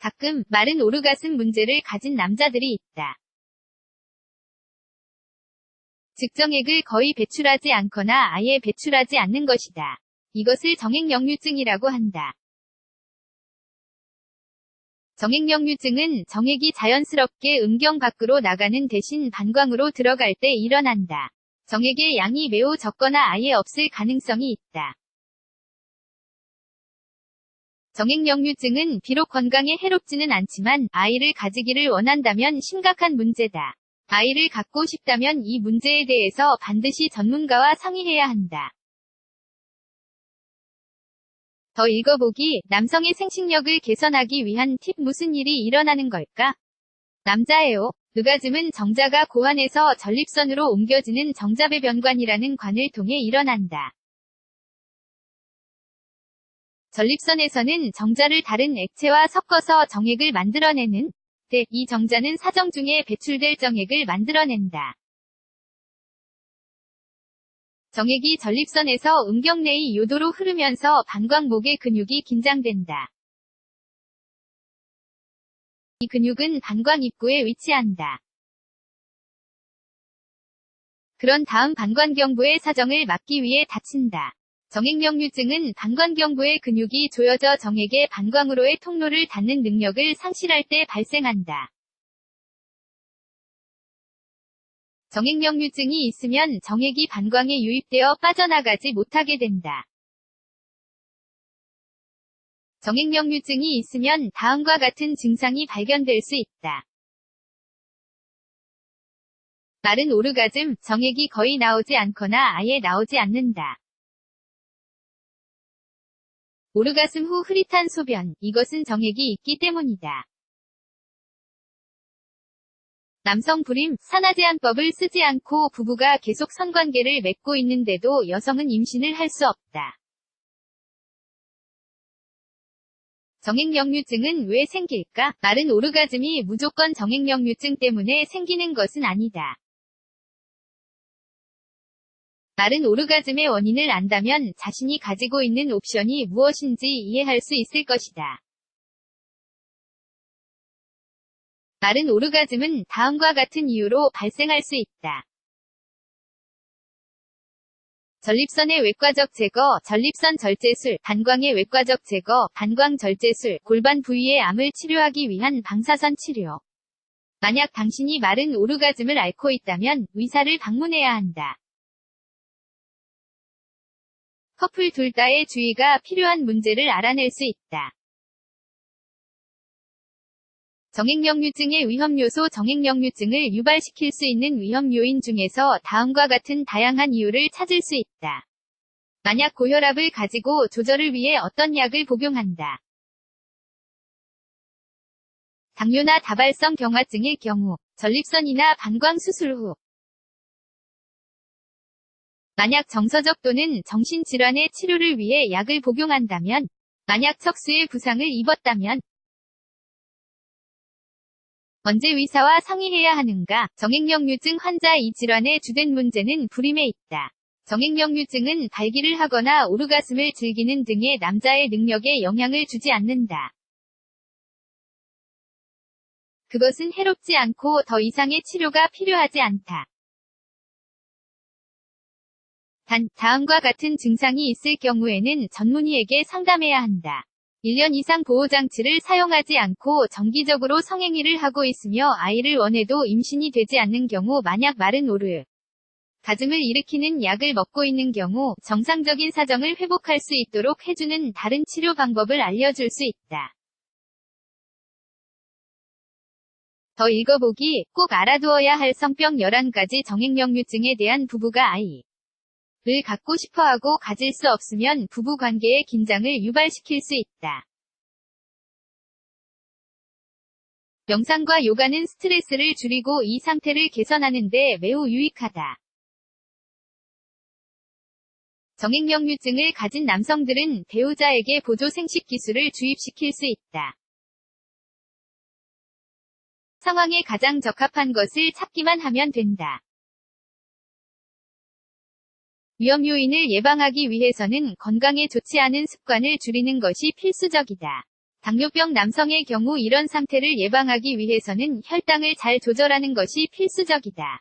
가끔 마른 오르가슴 문제를 가진 남자들이 있다. 즉 정액을 거의 배출하지 않거나 아예 배출하지 않는 것이다. 이것을 정액역류증이라고 한다. 정액역류증은 정액이 자연스럽게 음경 밖으로 나가는 대신 방광으로 들어갈 때 일어난다. 정액의 양이 매우 적거나 아예 없을 가능성이 있다. 정액역류증은 비록 건강에 해롭지는 않지만 아이를 가지기를 원한다면 심각한 문제다. 아이를 갖고 싶다면 이 문제에 대해서 반드시 전문가와 상의해야 한다. 더 읽어보기. 남성의 생식력을 개선하기 위한 팁. 무슨 일이 일어나는 걸까? 남자예요. 느가즘은 정자가 고환에서 전립선으로 옮겨지는 정자배변관이라는 관을 통해 일어난다. 전립선에서는 정자를 다른 액체와 섞어서 정액을 만들어내는 이 정자는 사정 중에 배출될 정액을 만들어낸다. 정액이 전립선에서 음경 내의 요도로 흐르면서 방광목의 근육이 긴장된다. 이 근육은 방광 입구에 위치한다. 그런 다음 방광경부의 사정을 막기 위해 닫힌다. 정액역류증은 방광경부의 근육이 조여져 정액의 방광으로의 통로를 닫는 능력을 상실할 때 발생한다. 정액역류증이 있으면 정액이 방광에 유입되어 빠져나가지 못하게 된다. 정액역류증이 있으면 다음과 같은 증상이 발견될 수 있다. 마른 오르가즘, 정액이 거의 나오지 않거나 아예 나오지 않는다. 오르가슴 후 흐릿한 소변, 이것은 정액이 있기 때문이다. 남성 불임, 산화제한법을 쓰지 않고 부부가 계속 성관계를 맺고 있는데도 여성은 임신을 할 수 없다. 정액역류증은 왜 생길까? 마른 오르가즘이 무조건 정액역류증 때문에 생기는 것은 아니다. 마른 오르가즘의 원인을 안다면 자신이 가지고 있는 옵션이 무엇인지 이해할 수 있을 것이다. 마른 오르가즘은 다음과 같은 이유로 발생할 수 있다. 전립선의 외과적 제거, 전립선 절제술, 방광의 외과적 제거, 방광 절제술, 골반 부위의 암을 치료하기 위한 방사선 치료. 만약 당신이 마른 오르가즘을 앓고 있다면 의사를 방문해야 한다. 커플 둘 다의 주의가 필요한 문제를 알아낼 수 있다. 정액역류증의 위험요소. 정액역류증을 유발시킬 수 있는 위험 요인 중에서 다음과 같은 다양한 이유를 찾을 수 있다. 만약 고혈압을 가지고 조절을 위해 어떤 약을 복용한다. 당뇨나 다발성 경화증일 경우, 전립선이나 방광 수술 후. 만약 정서적 또는 정신질환의 치료를 위해 약을 복용한다면, 만약 척수의 부상을 입었다면, 언제 의사와 상의해야 하는가? 정액역류증 환자. 이 질환의 주된 문제는 불임에 있다. 정액역류증은 발기를 하거나 오르가슴을 즐기는 등의 남자의 능력에 영향을 주지 않는다. 그것은 해롭지 않고 더 이상의 치료가 필요하지 않다. 단, 다음과 같은 증상이 있을 경우에는 전문의에게 상담해야 한다. 1년 이상 보호장치를 사용하지 않고 정기적으로 성행위를 하고 있으며 아이를 원해도 임신이 되지 않는 경우, 만약 마른 오르가즘을 일으키는 약을 먹고 있는 경우, 정상적인 사정을 회복할 수 있도록 해주는 다른 치료 방법을 알려줄 수 있다. 더 읽어보기. 꼭 알아두어야 할 성병 11가지. 정액역류증에 대한 부부가 아이를 갖고 싶어하고 가질 수 없으면 부부 관계의 긴장을 유발시킬 수 있다. 명상과 요가는 스트레스를 줄이고 이 상태를 개선하는 데 매우 유익하다. 정액역류증을 가진 남성들은 배우자에게 보조 생식 기술을 주입시킬 수 있다. 상황에 가장 적합한 것을 찾기만 하면 된다. 위험 요인을 예방하기 위해서는 건강에 좋지 않은 습관을 줄이는 것이 필수적이다. 당뇨병 남성의 경우 이런 상태를 예방하기 위해서는 혈당을 잘 조절하는 것이 필수적이다.